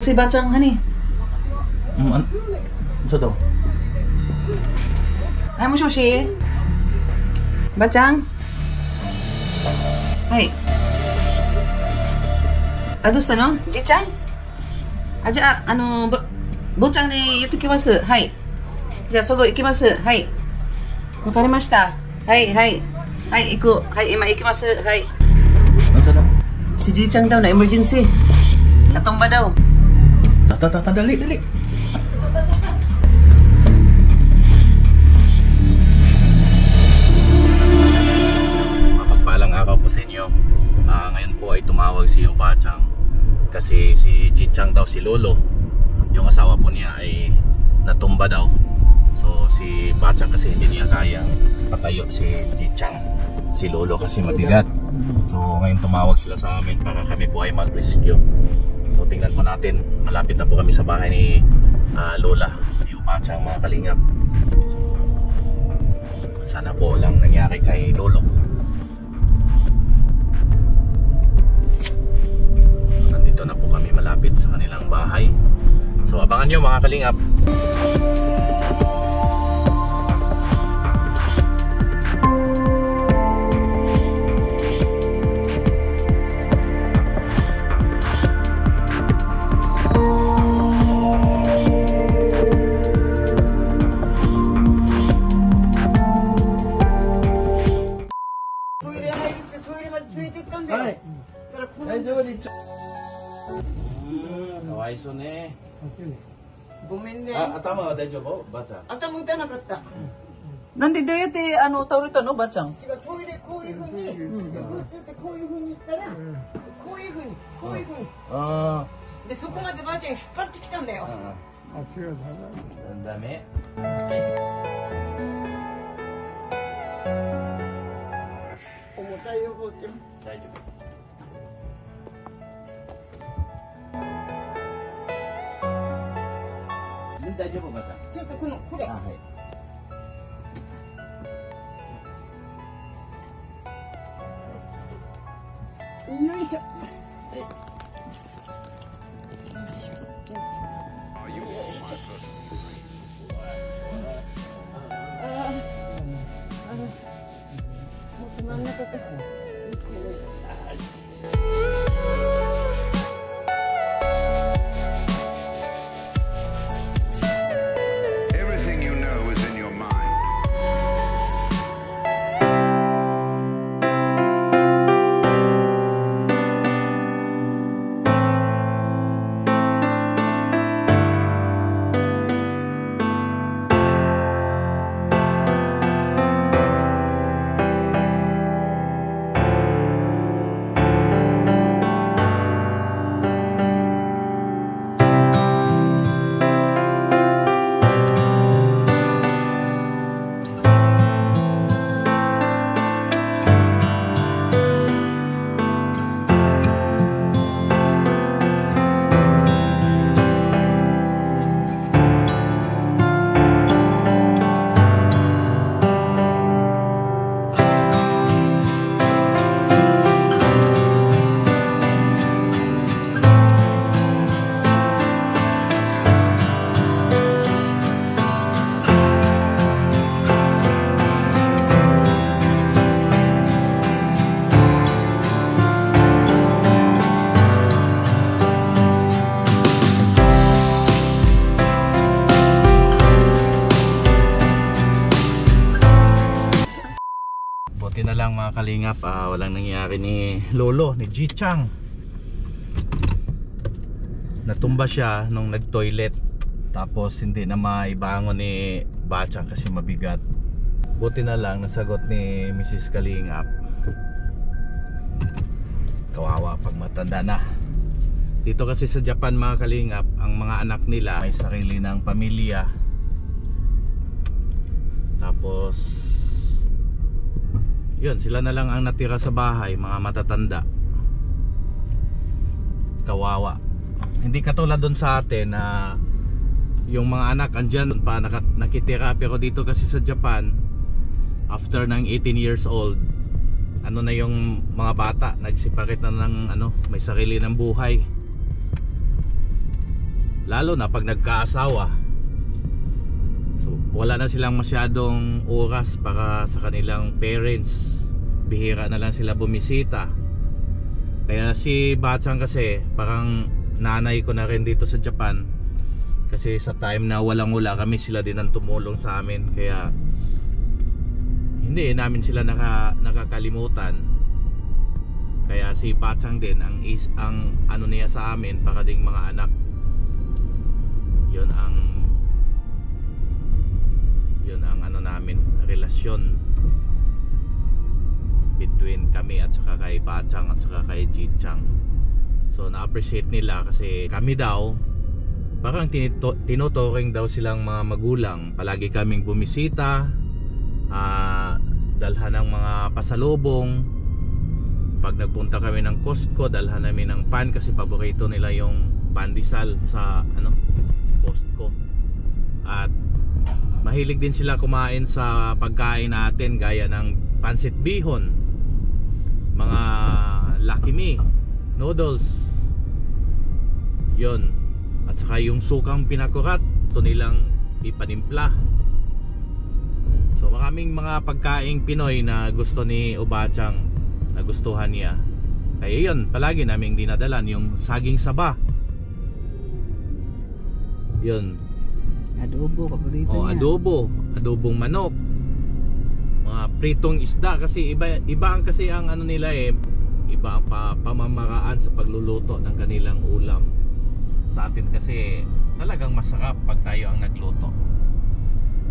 si Bachang, honey. Ano daw? Ay, Moshi. Bachang? Hai. Adusta no? Ji-chan? Aja, Bachang ni yutokimasu. Hai. Ja, sogo ikimasu. Hai. Wakarimashita. Hai, hai. Hai, iku. Hai, ima ikimasu. Hai. Ano daw? Si Ji-chan daw na emergency. Natumba daw. Dali. Mapagpalang araw po sa inyo. Ngayon po ay tumawag si Bachang kasi si Ji-chan daw, si Lolo, yung asawa po niya ay natumba daw. So si Bachang kasi hindi niya kayang patayo si Ji-chan, si Lolo kasi mabigat. So ngayon tumawag sila sa amin para kami po ay mag-rescue. So tingnan po natin, malapit na po kami sa bahay ni Lola, yung Bachang, mga kalingap. So, sana po lang nangyari kay Lolo. Nandito na po kami malapit sa kanilang bahay. So abangan nyo mga kalingap. Atama daijoubu? Bachang. Atama打たなかった。なんでどうやって倒れたの、ばあちゃん？違う、トイレこういう風に、こうやってこういう風に行ったら、こういう風に、こういう風に。で、そこまでばあちゃんが引っ張ってきたんだよ。違う、ダメ。重たいよ、ばあちゃん。大丈夫。大丈夫、ばあちゃん。ちょっとこれ。はい。よいしょ。もっと真ん中から。Buti na lang mga kalingap, walang nangyari ni Lolo, ni Ji-chan. Natumba siya nung nag-toilet, tapos hindi na maibangon ni Bachang kasi mabigat. Buti na lang nasagot ni Mrs. Kalingap. Kawawa pag matanda na. Dito kasi sa Japan mga kalingap, ang mga anak nila may sarili ng pamilya. Tapos yun, sila na lang ang natira sa bahay, mga matatanda. Kawawa. Hindi katulad doon sa atin na yung mga anak andyan pa nakitira. Pero dito kasi sa Japan, after ng 18 years old, ano na yung mga bata, nagseparate na ng may sarili ng buhay. lalo na pag nagkaasawa. So wala na silang masyadong oras para sa kanilang parents, bihira na lang sila bumisita. Kaya si Bachang kasi parang nanay ko na rin dito sa Japan, kasi sa time na walang wala kami, sila din ang tumulong sa amin. Kaya hindi namin sila nakakalimutan. Kaya si Bachang din ang ano niya sa amin, para ding mga anak. Yun ang ano namin, relasyon between kami at saka kay Bachang at saka kay Jichang. So na-appreciate nila kasi kami daw parang tinuturing daw silang mga magulang. Palagi kaming bumisita, dalhan ng mga pasalubong. Pag nagpunta kami ng Costco, dalhan namin ng pan kasi paborito nila yung pandesal sa Costco. At mahilig din sila kumain sa pagkain natin, gaya ng pansit bihon, mga Lucky Me noodles, yun, at saka yung sukang pinakurat, ito nilang ipanimpla. So maraming mga pagkaing Pinoy na gusto ni Obachang, nagustuhan niya. Kaya yun, palagi naming dinadalan yung saging saba. Yun, Adobo, paborito niya. Adobong manok, mga pritong isda, kasi iba ang kasi ang ano nila iba ang pamamaraan sa pagluluto ng kanilang ulam. Sa atin kasi talagang masarap pag tayo ang nagluto.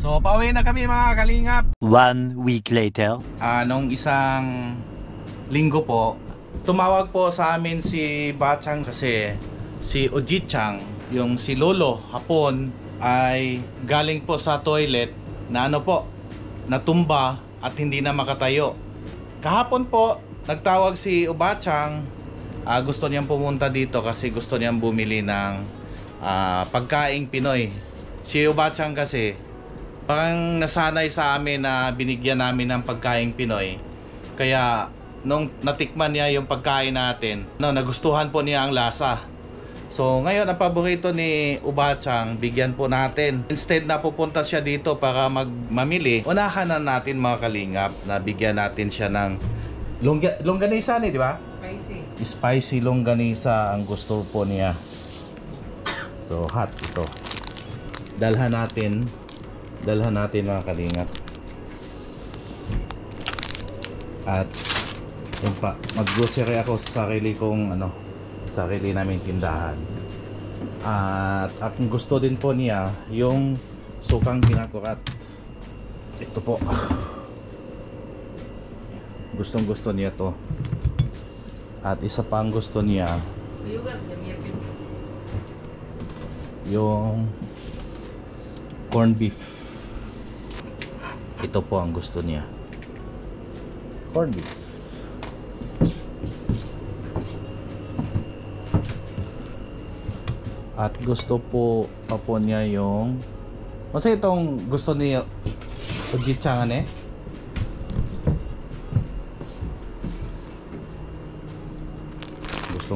So pauwi na kami mga kalingap. 1 week later. Nung isang linggo po, tumawag po sa amin si Bachang kasi si Ojichang, yung si Lolo hapon, ay galing po sa toilet na natumba at hindi na makatayo. Kahapon po nagtawag si Obachang, gusto niyang pumunta dito kasi gusto niyang bumili ng pagkaing Pinoy. Si Obachang kasi parang nasanay sa amin na binigyan namin ng pagkaing Pinoy. Kaya nung natikman niya yung pagkain natin, nagustuhan po niya ang lasa. So ngayon ang paborito ni Obachang, bigyan po natin. Instead na pupunta siya dito para mamili, unahan na natin mga kalingap na bigyan natin siya ng longganisa di ba? Spicy longganisa ang gusto po niya. So hot ito. Dalhan natin mga kalingap. At yun pa, mag-grocery ako sa sarili naming tindahan. At ang gusto din po niya yung sukang pinakurat. Ito po, gustong gusto niya to. At isa pa ang gusto niya, yung corned beef. Ito po ang gusto niya, corned beef. At gusto po niya yung kasi itong gusto niya Ojichang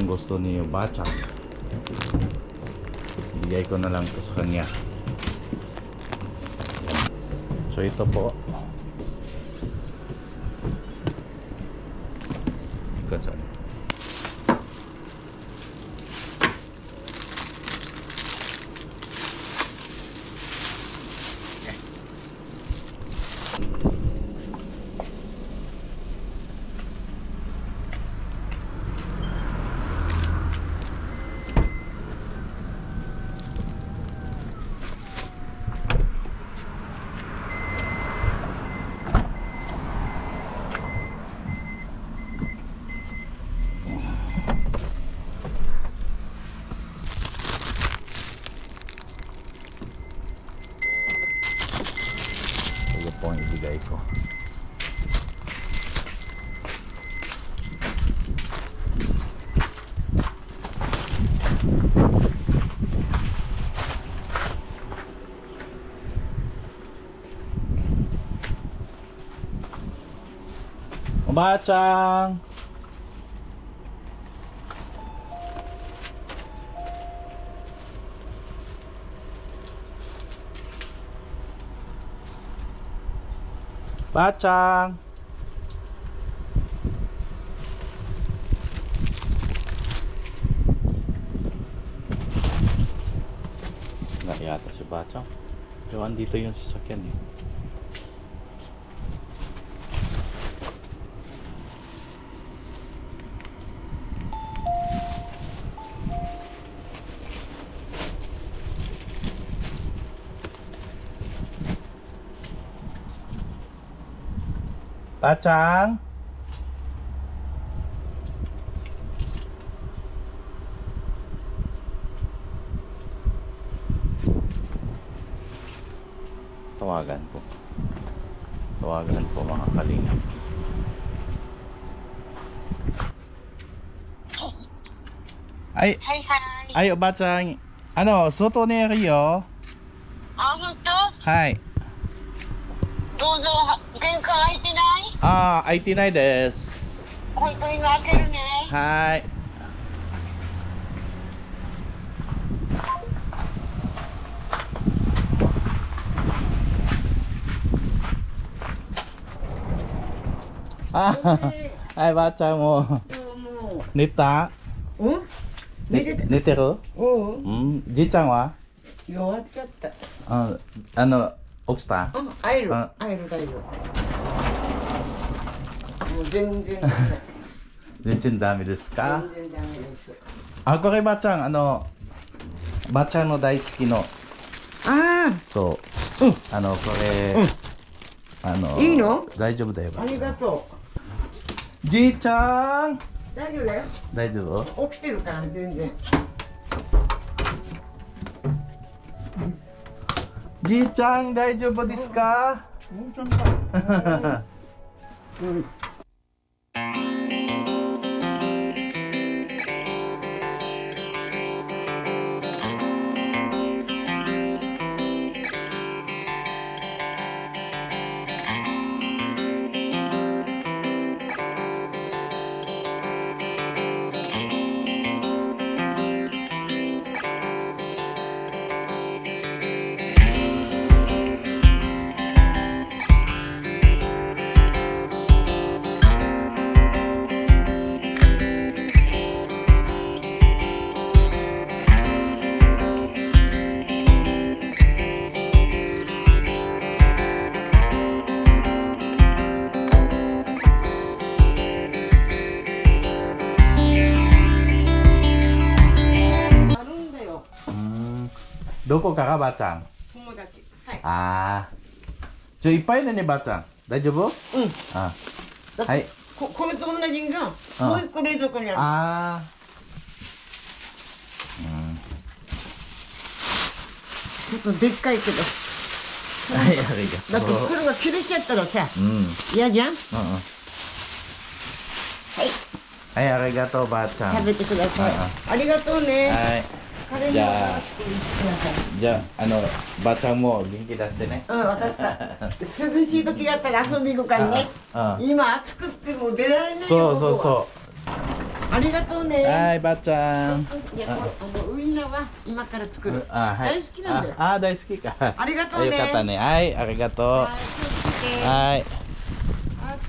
gusto niya Bachang. Bigay ko na lang ito sa kanya. So ito po, po ang ibigay ko. Bachang, Bachang! Wala yata si Bachang. Pero andito yung sasakyan eh. Bachang! Tawagan po. Tawagan po mga kalingap. Ay, はいはい。 ay, Bachang. Ano, soto ne Rio? あ、ほんと？はい。どうぞ、玄関開いてない？あー、開いてないです。ほんと今開けるね。はい。あ、はい、ばあちゃんも寝た？うん寝てた。寝てる？おううん、じいちゃんは？弱っちゃった。起きた？うん、会える。あ会える大丈夫。もう全然全然ダメですか？全然ダメです。あ、こればあちゃん、ばあちゃんの大好きの、あそう、これ、いいの？大丈夫だよ、あ、ありばあちゃん。がとじいちゃん、う。大丈夫だよ。大丈夫？起きてるから全然。じいちゃん、大丈夫ですか？本当にか。うん。あるんだよ。どこからばあちゃん？友達。はい。あー。いっぱいだね、ばあちゃん。大丈夫？うん。あ、だってはい。これと同じんがもう一個冷蔵庫にある。あちょっとでっかいけど。ー。はい、ありだってがとう。袋が切れちゃったらさうん。うんうん。嫌じゃん。はい。はい、ありがとう、ばあちゃん。食べてくださいうん。ありがとうね。はい。カレーもじゃあ食べてください。じゃあ、ばあちゃんも元気出してね。うん、わかった。涼しい時があったら遊び行くからね。うん。今暑くってもう出られないよ。そうそうう。そありがとうね。う。はい、ばあちゃん。いや、ウインナーは今から作る。あ、はい。大好きなんだよあ、大好きか。ありがとうね。よかったね。はい、ありがとう。はい、気をつけて。はい。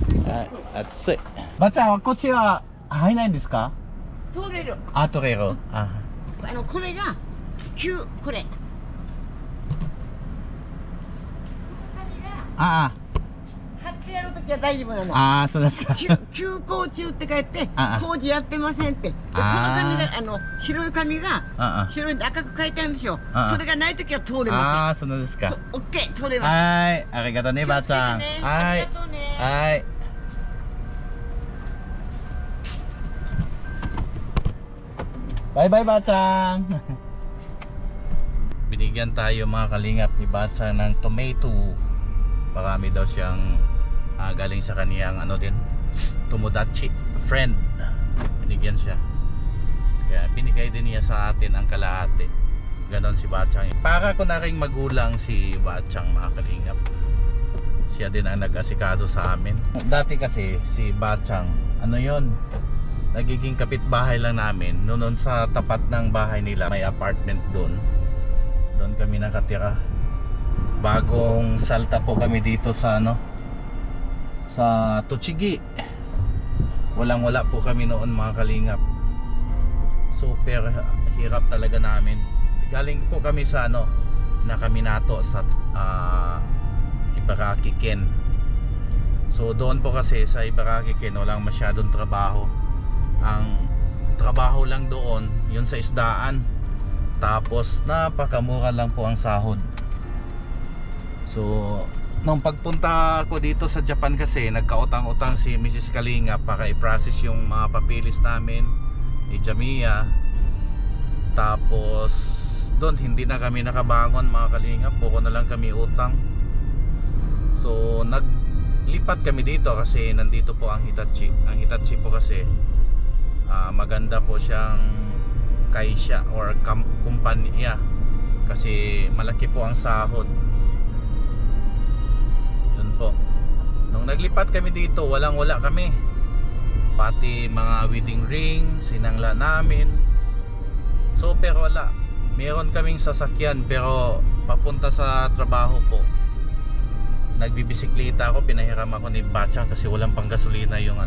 暑いよ。はい、暑い。ばあちゃんはこっちは入らないんですか？通れる。あ、取れる。あ、これがこれ。あ貼ってやるときは大丈夫なの。あ、そうですか。休校中って書いてああ工事やってませんって。でこのああ紙が白い紙があ白いで赤く書いてあるんでしょ。ああそれがないときは通れまあー、そうですせん。か。オッケー、通れます。はい、ありがとうね、ばあちゃん。気をつけてねはいありがとうね。はい。Bye bye, Bachang! Binigyan tayo mga kalingap ni Bachang ng tomato. Marami daw siyang galing sa kaniyang Tomodachi friend. Binigyan siya. Kaya binigay din niya sa atin ang kalahati. Ganon si Bachang. Para ko na ring magulang si Bachang mga kalingap. Siya din ang nag-asikaso sa amin. Dati kasi si Bachang, nagiging kapitbahay lang namin. Noon sa tapat ng bahay nila, may apartment doon. Doon kami nakatira. Bagong salta po kami dito sa sa Tochigi. Wala po kami noon mga kalingap. Super hirap talaga namin. Galing po kami sa Nakaminato sa Ibaraki Ken. So doon po kasi sa Ibaraki Ken walang masyadong trabaho. Ang trabaho lang doon yun sa isdaan. Tapos napakamura lang po ang sahod. So nung pagpunta ko dito sa Japan kasi nagkautang-utang si Mrs. Kalinga para i-process yung mga papilis namin ni Jamiya. Tapos doon hindi na kami nakabangon mga Kalinga, puro na lang kami utang. So naglipat kami dito kasi nandito po ang Hitachi. Ang Hitachi po kasi maganda po siyang kaisya or kumpanya kasi malaki po ang sahod. Po. Nung naglipat kami dito, wala kami. Pati mga wedding ring, sinangla namin. So pero wala. Meron kaming sasakyan pero papunta sa trabaho po. Nagbibisikleta ako, pinahiram ako ni Bachang kasi walang panggasolina yung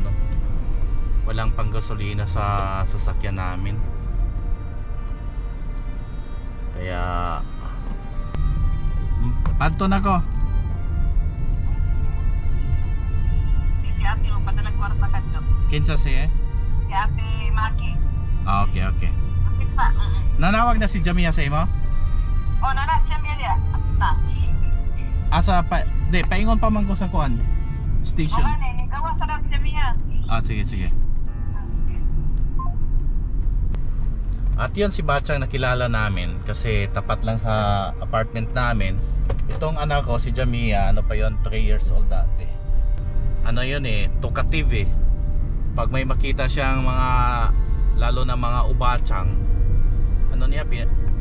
walang panggasolina sa sasakyan namin. Kaya panto na ko. Si ate mo padala kwarta ka dyan. Kinsa siya? Si ate Maki. Okay. Ate pa. Nanawag na si Jamiya sa imo? Oh, nanas siya niya. Ate. Asa pa, paingon pa man ko sa kuan station. Okay, ni gawa sa siya niya. Sige. At yun si Bachang nakilala namin kasi tapat lang sa apartment namin. Itong anak ko si Jamiya, 3 years old dati. Yun talkative pag may makita siyang mga lalo na mga ubachang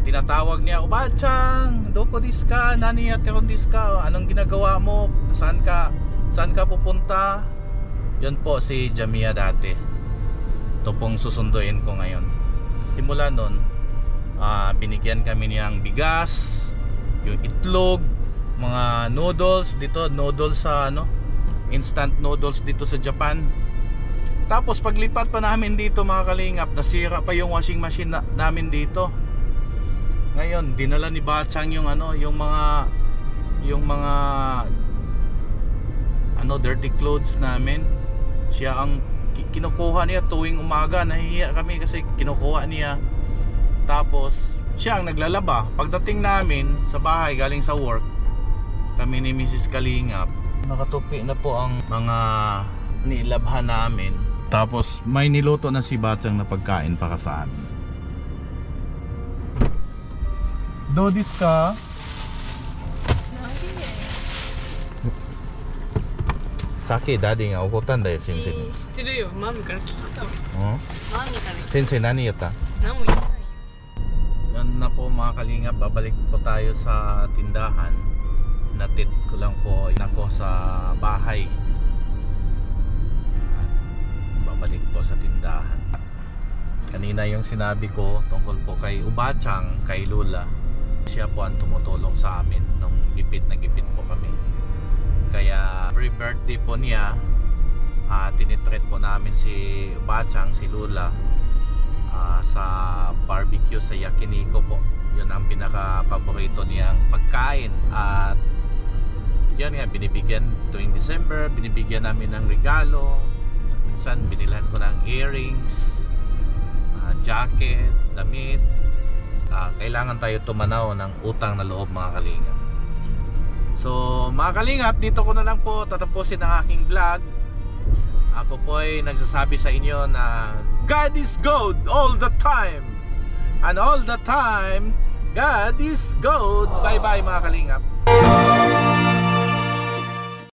tinatawag niya, ubachang doko dis ka, nani yateron dis ka, anong ginagawa mo, saan ka pupunta. Yun po si Jamiya dati. Ito pong susunduin ko ngayon. Simula nun binigyan kami niyang bigas, yung itlog, mga noodles dito, noodles sa instant noodles dito sa Japan. Tapos paglipat pa namin dito mga Kalingap, nasira pa yung washing machine namin dito. Ngayon dinala ni Bachang yung mga dirty clothes namin. Siya ang kinukuha niya tuwing umaga. Nahihiya kami kasi kinukuha niya. Tapos siya ang naglalaba. Pagdating namin sa bahay galing sa work, kami ni Mrs. Kalingap, nakatupi na po ang mga nilabhan namin. Tapos may niluto na si Bachang na pagkain para sa amin. Dodis ka? Sake, daddy nga ukutan dahil sensei. 知ってるよ。マミから聞いたわ。マミから聞いた。 Sensei, nani yata? 何も言ってないよ。 Yan na po mga Kalingap, babalik po tayo sa tindahan. Natid ko lang po ako sa bahay. Babalik po sa tindahan. Kanina yung sinabi ko tungkol po kay Ubachang, kay Lola. Siya po ang tumutulong sa amin nung gipit na gipit po kami. Kaya every birthday po niya, tinitreat po namin si Ubachang, si Lola, sa barbecue sa Yakiniko po. Yun ang pinaka paborito niyang pagkain. At yun nga, binibigyan tuwing December, binibigyan namin ng regalo. Minsan binilhan ko ng earrings, jacket, damit. Kailangan tayo tumanaw ng utang na loob mga Kalingap. So mga Kalingap, dito ko na lang po tatapusin ang aking vlog. Ako po ay nagsasabi sa inyo na God is good all the time. And all the time God is good. Bye bye mga Kalingap.